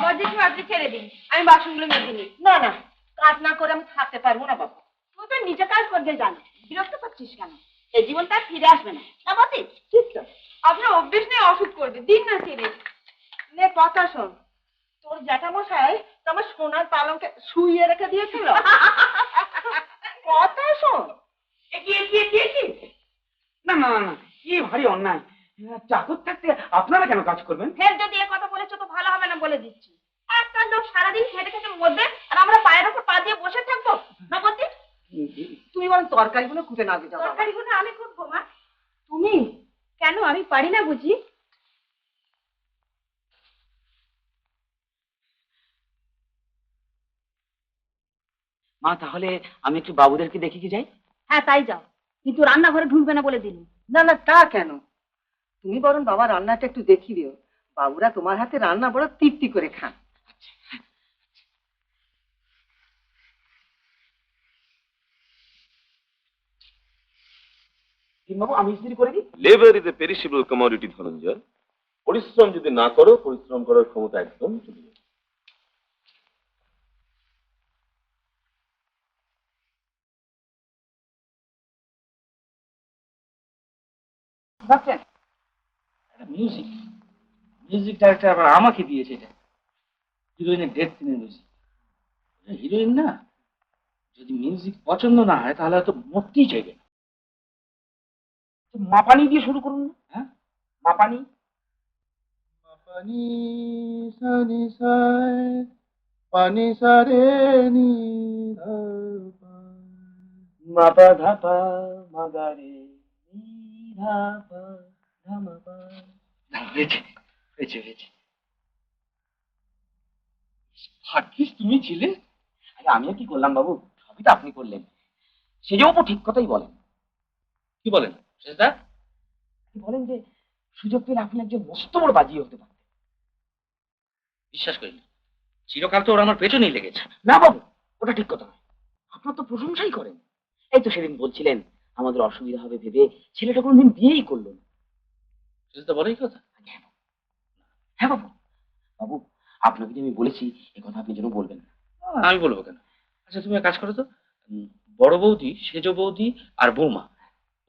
বড়দিকে আপনি ছেড়ে দিন, আমি বাসনগুলো মেজে নিই। না না, কাজ না করে আমি থাকতে পারবো না বাবা। তুই তো নিজে কাজ করতে জানো, বিরক্ত করছিস কেন? এই জীবনটা আর ফিরে আসবে না। না বাতি, ঠিক তো। আপনার অভ্যেস নেই, অসুখ করবে, দিন না ছেড়ে। নে কথা শোন, তোর জ্যাঠামশাই তো আমার সোনার পালঙ্কে শুইয়ে রেখে দিয়েছিল। কথা শোন। না না না না, কি ভারী অন্যায়। চাকর থাকতে আপনারা কেন কাজ করবেন? ফের যদি এ কথা বলেছো তো ভালো হবে না বলে দিচ্ছি। একটা লোক সারাদিন খেটে খেটে মধ্যে, আর আমরা পায়ের ওপর পা দিয়ে বসে থাকবো না? বলছি তুমি বরং তরকারিগুলো কুটে না দিয়ে যাও। তরকারিগুলো আমি করবো মা। তুমি কেন? আমি পারি না বুঝি? মা, তাহলে আমি একটু বাবুদেরকে দেখে কি যাই? হ্যাঁ তাই যাও, কিন্তু রান্নাঘরে ঢুকবে না বলে দিলুম। না না, তা কেন? তুমি বরং বাবা রান্নাটা একটু দেখি দিও। বাবুরা তোমার হাতে রান্না বড় তৃপ্তি করে খান। বাবু, আমি ইস্ত্রি করে দিই। Labour is a perishable commodity Dhananjay. পরিশ্রম যদি না করো, পরিশ্রম করার ক্ষমতা একদম চলে যাবে। ভাবছেন মিউজিক, মিউজিক ডাইরেক্টর আবার আমাকে দিয়েছে। এটা হিরোইনের ডেট দিনের মিউজিক। হিরোইন না, যদি মিউজিক পছন্দ না হয় তাহলে হয়তো মরতেই চাইবে না। মাপানি দিয়ে শুরু করুন না। হ্যাঁ, মাপানি। পানি সানি সায় পানি সারে নি মাপা ধাপা মাগারে ধাপা ধামাপা। হয়েছে হয়েছে হয়েছে। ভাগ্যিস তুমি ছিলে। আরে আমিও কি করলাম বাবু, সবই তো আপনি করলেন। সেজন্য অপু ঠিক কথাই বলেন। কি বলেন সেটা? বলেন যে সুযোগ পেলে আপনি একজন মস্ত বড় বাজিয়ে হতে পারতেন। বিশ্বাস করি না, চিরকাল তো ওরা আমার পেছনেই লেগেছে। না বাবু, ওটা ঠিক কথা নয়। আপনার তো প্রশংসাই করেন। এই তো সেদিন বলছিলেন আমাদের অসুবিধা হবে ভেবে ছেলেটা কোনোদিন বিয়েই করলো না। সেটা বলেই কথা। হ্যাঁ বাবু। বাবু, আপনাকে যে আমি বলেছি এ কথা আপনি যেন বলবেন না। আমি বলবো কেন? আচ্ছা তুমি এক কাজ করো তো, বড় বৌদি, সেজ বৌদি আর বৌমা,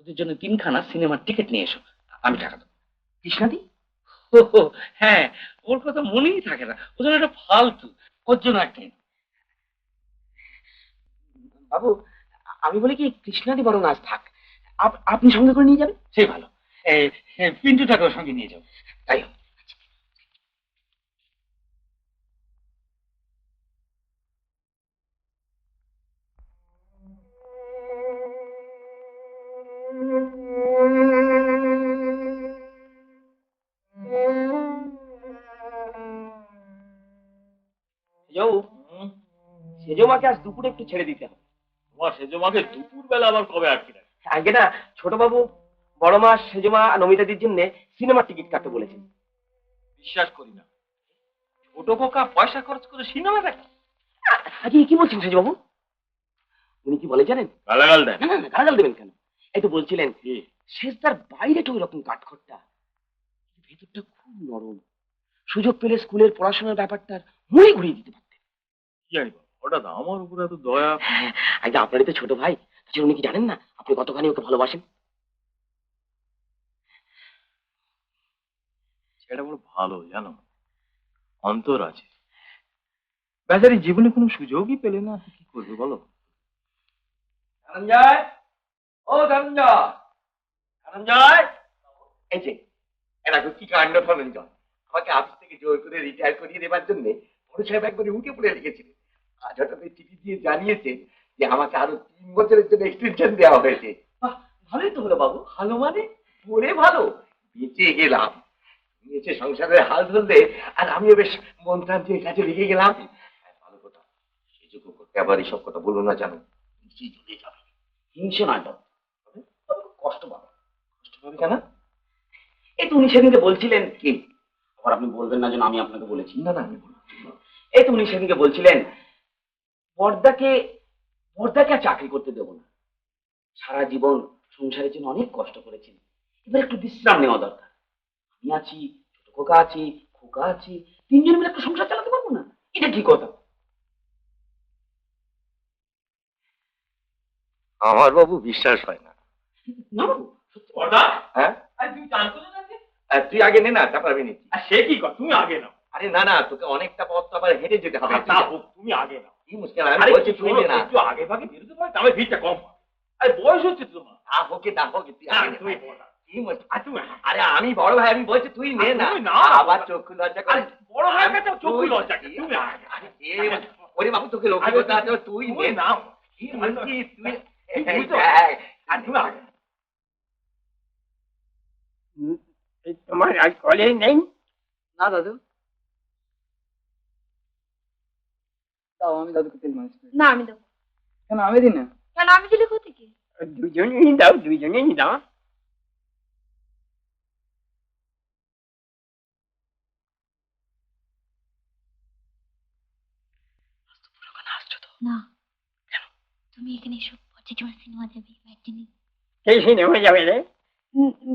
ওদের জন্য 3খানা সিনেমার টিকিট নিয়ে এসো, আমি টাকা দেবো। কৃষ্ণাদি? হ্যাঁ, ওর কথা মনেই থাকে না, ওর জন্য একটা ফালতু, ওর জন্য একটা। বাবু, আমি বলি কি কৃষ্ণাদি বরং আজ থাক, আপনি সঙ্গে করে নিয়ে যাবেন, সেই ভালো। পিন্টুটাকেও সঙ্গে নিয়ে যাবো। তাই হোক। সেজো মাকে আজ দুপুরে একটু ছেড়ে দিতে হবে। তোমার সেজো মাকে দুপুর বেলা আবার কবে আটকে রাখে? আগে না, ছোট বাবু বড় মা সেজো মা নমিতাদির জন্য সিনেমার টিকিট কাটতে বলেছেন। বিশ্বাস করি না, ছোট খোকা পয়সা খরচ করে সিনেমা দেখে? আগে কি বলছেন সেজো বাবু? উনি কি বলে জানেন? গালাগাল দেয়। না না না, গালাগাল দেবেন কেন? এই তো বলছিলেন শেষদার বাইরেটা ওই রকম কাঠখড়টা, ভেতরটা খুব নরম। সুযোগ পেলে স্কুলের পড়াশোনার ব্যাপারটা মুড়ি ঘুরিয়ে দিতে পারতেন। কি জানি হঠাৎ আমার উপরে এত দয়া। আগে আপনারই তো ছোট ভাই, তাছাড়া উনি কি জানেন না আপনি কতখানি ওকে ভালোবাসেন? সেটা বড় ভালো জানো, অন্তর আছে। বেচারি জীবনে কোনো সুযোগই পেলে না, কি করবে বলো? ধনঞ্জয়, ও ধনঞ্জয়, ধনঞ্জয়, এই যে এরা কি কাণ্ড ধনঞ্জয়, আমাকে অফিস থেকে জোর করে রিটায়ার করিয়ে দেবার জন্য বড় সাহেব একবারে উঠে পড়ে লিখেছিলেন। আজ হঠাৎ চিঠি দিয়ে জানিয়েছে যে আমাকে আরো 3 বছরের জন্য এক্সটেনশন দেওয়া হয়েছে। ভালোই তো হলো বাবু। ভালো মানে পড়ে ভালো, বেঁচে গেলাম। নিয়েছে সংসারের হাল ধরলে, আর আমিও বেশ মন প্রান্তের কাছে লিখে গেলাম। ভালো কথা, সুযোগ করতে আবার এসব কথা বলবো না জানো, নিশ্চয়ই চলে যাবে। হিংসে নয় বাবু, কষ্ট পাবে। কষ্ট পাবে কেন? এই তো উনি সেদিনকে বলছিলেন কি, আবার আপনি বলবেন না যেন আমি আপনাকে বলেছি। না না, আমি বলবো। এই তো উনি সেদিনকে বলছিলেন বর্দাকে বর্দাকে আর চাকরি করতে দেবো না, সারা জীবন সংসারের জন্য অনেক কষ্ট করেছেন, এবার একটু বিশ্রাম নেওয়া দরকার। আমি আছি, ছোট খোকা আছি, খোকা আছি, 3জন মিলে একটা সংসার চালাতে পারবো। কি কথা? আমার বাবু বিশ্বাস হয় না। না বাবু, সত্যি কথা? হ্যাঁ, আর তুমি জানতো না তাকে? তুই আগে নে না, তারপর আমি নিচ্ছি। আর সে কি কর, তুমি আগে নাও। আরে না না, তোকে অনেকটা পথ তো আবার হেঁটে যেতে হবে। তা হোক, তুমি আগে নাও। কি মুশকিল, আমি আরে বলছি তুই নে না। একটু আগে ভাগে বেরোতে পারে, তাহলে ভিড়টা কম হয়। আরে বয়স হচ্ছে তো তোমার। তা হোক তুই আগে নে। তুমি বলো। কি মুশকিল? আর তুমি আরে আমি বড় ভাই, আমি বলছি তুই নে না। তুমি নাও না। আবার চক্ষু লজ্জা করে। আরে বড় ভাইয়ের কাছে চক্ষু লজ্জা কি? তুমি আগে। আরে ওরে বাবু, তোকে লক্ষ্য করতে আছে, তুই নে না। নাও। কি মুশকিল, তুই তুই তো- আর তুমি আগে। তোমার আজ কলেজ নেই? না দাদু, দাও আমি দাদুকে তেল মালিশ করি। না আমি দেবো। কেন আমি দিই না? কেন আমি দিলে ক্ষতি কি? দুজনেই দাও, দুজনেই দাও। না তুমি এখানে এসো, বরজেঠিমার সিনেমা যাবে একদিনই। সেই সিনেমা যাবে রে?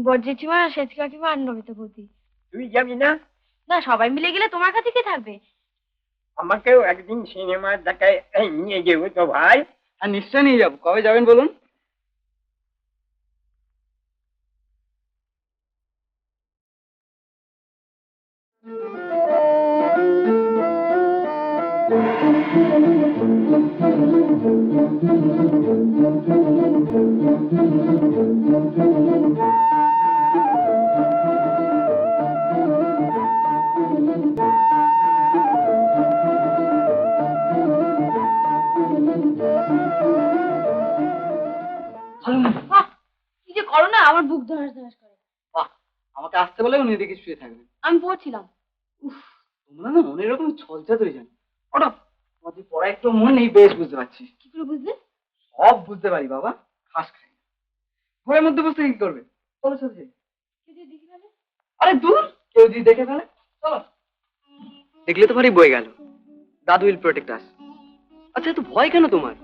বরজেঠিমা, শেষ কাকিমা আর নমিতা বৌদি। তুই যাবি না? না, সবাই মিলে গেলে তোমার কাছে কে থাকবে? আমাকেও একদিন সিনেমা দেখায় নিয়ে যাবো তো ভাই। হ্যাঁ নিশ্চয়ই নিয়ে যাবো। কবে যাবেন বলুন? বাহ, কি যে করো না, আমার বুক ধরাস ধরাস করে। বাহ, আমাকে আসতে বলে উনি এদিকে শুয়ে থাকবেন। আমি পড়ছিলাম। তোমরা না মনের এরকম ছলচাত হয়ে যান। ওটা তোমাদের পড়া একটু মন নেই, বেশ বুঝতে পারছি। কি করে বুঝলে? সব বুঝতে পারি বাবা, খাস খাই না। ঘরের মধ্যে বসে কি করবে? চলো চলো যাই। কেউ যদি দেখে ফেলে? আরে দূর, কেউ যদি দেখে ফেলে? চলো। দেখলে তো ভারী বয়ে গেল। দাদু উইল প্রোটেক্ট আস। আচ্ছা, এত ভয় কেন তোমার?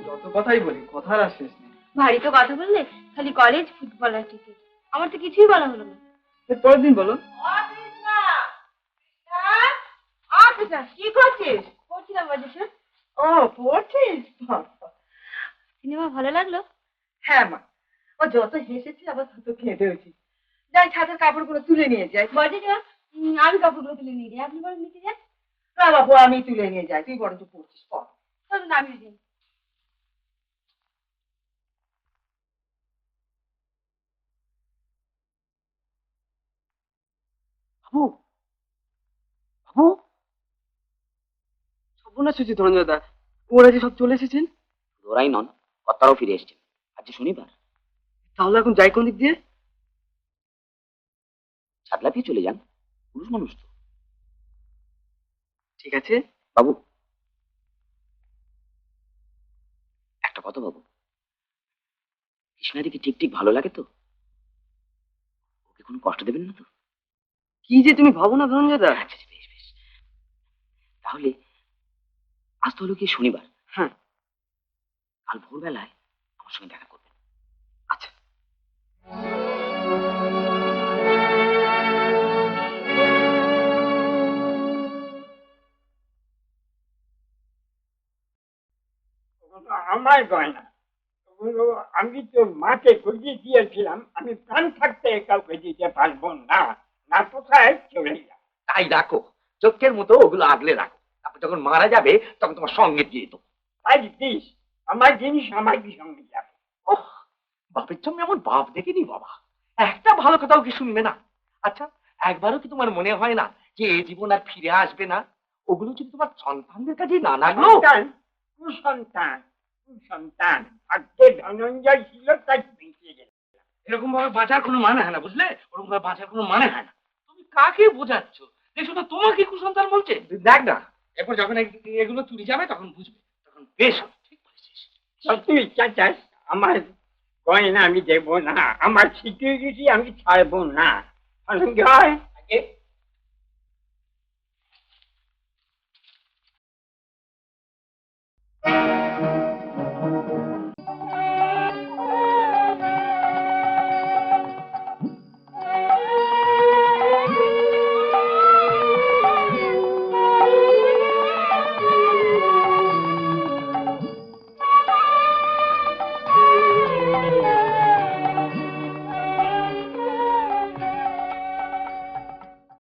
যত কথাই বলি, কথার আর শেষ নেই। ভারী তো কথা বললে, খালি কলেজ, ফুটবল আর ক্রিকেট। আমার তো কিছুই বলা হলো না। এর পরের দিন বলো। কি করছিস? পড়ছিলাম বাজেশ। ও পড়ছিস? সিনেমা ভালো লাগলো? হ্যাঁ মা, ও যত হেসেছি আবার তত কেঁদেওছি। যাই ছাদের কাপড়গুলো তুলে নিয়ে যাই। বাজেঠিমা, আমি কাপড়গুলো তুলে নিয়ে যাই, আপনি বরং নিতে যান। না বাবু, আমি তুলে নিয়ে যাই, তুই বরঞ্চ পড়ছিস পড়। চলুন আমি যাই। বাবু, বাবু, সর্বনাশ হয়েছে ধনঞ্জয়দা। ওরা যে সব চলে এসেছেন। ওরাই নন, কর্তারাও ফিরে এসছেন। আজ যে শনিবার, তাহলে এখন যাই কোন দিক দিয়ে? ছাদ লাফিয়ে চলে যান, পুরুষ মানুষ তো। ঠিক আছে বাবু, একটা কথা বাবু, কৃষ্ণাদিকে ঠিক ঠিক ভালো লাগে তো? ওকে কোনো কষ্ট দেবেন না তো? কি যে তুমি ভাবো না ধনঞ্জয়দা। আচ্ছা আচ্ছা, বেশ বেশ। তাহলে আজ তো হলো কি শনিবার, হ্যাঁ কাল ভোরবেলায় আমার সঙ্গে দেখা করবেন। আচ্ছা। ওগুলো আমার গয়না। ওগুলো আমি তো মাকে গজিয়ে দিয়েছিলাম, আমি প্রাণ থাকতে কাউকে দিতে পারবো না। না কোথায় চলে যাও। তাই রাখো, চোখের মতো ওগুলো আগলে রাখো। তারপর যখন মারা যাবে তখন তোমার সঙ্গে দিয়ে দেবো। তাই দিস, আমার জিনিস আমার কি সঙ্গে যাবে? ওহ, বাপের জন্য এমন বাপ দেখিনি বাবা, একটা ভালো কথাও কি শুনবে না? আচ্ছা, একবারও কি তোমার মনে হয় না যে এই জীবন আর ফিরে আসবে না? ওগুলো যদি তোমার সন্তানদের কাছে না লাগলো? সন্তান, কুসন্তান, সন্তান ভাগ্যে ধনঞ্জয় ছিল তাই বেঁচে গেল। এরকম ভাবে বাঁচার কোনো মানে হয় না, বুঝলে? ওরকম ভাবে বাঁচার কোনো মানে হয় না। তুমি কাকে বোঝাচ্ছ? দেখো না, তোমাকে কুসন্তান বলছে। দেখ না, এরপর যখন এগুলো চুরি যাবে তখন বুঝবে, তখন বেশ হবে। ঠিক বলেছিস। তুই চাচাস আমার গয়না আমি দেবো না, আমার সিকিউরিটি আমি ছাড়বো না। ধনঞ্জয়, আগে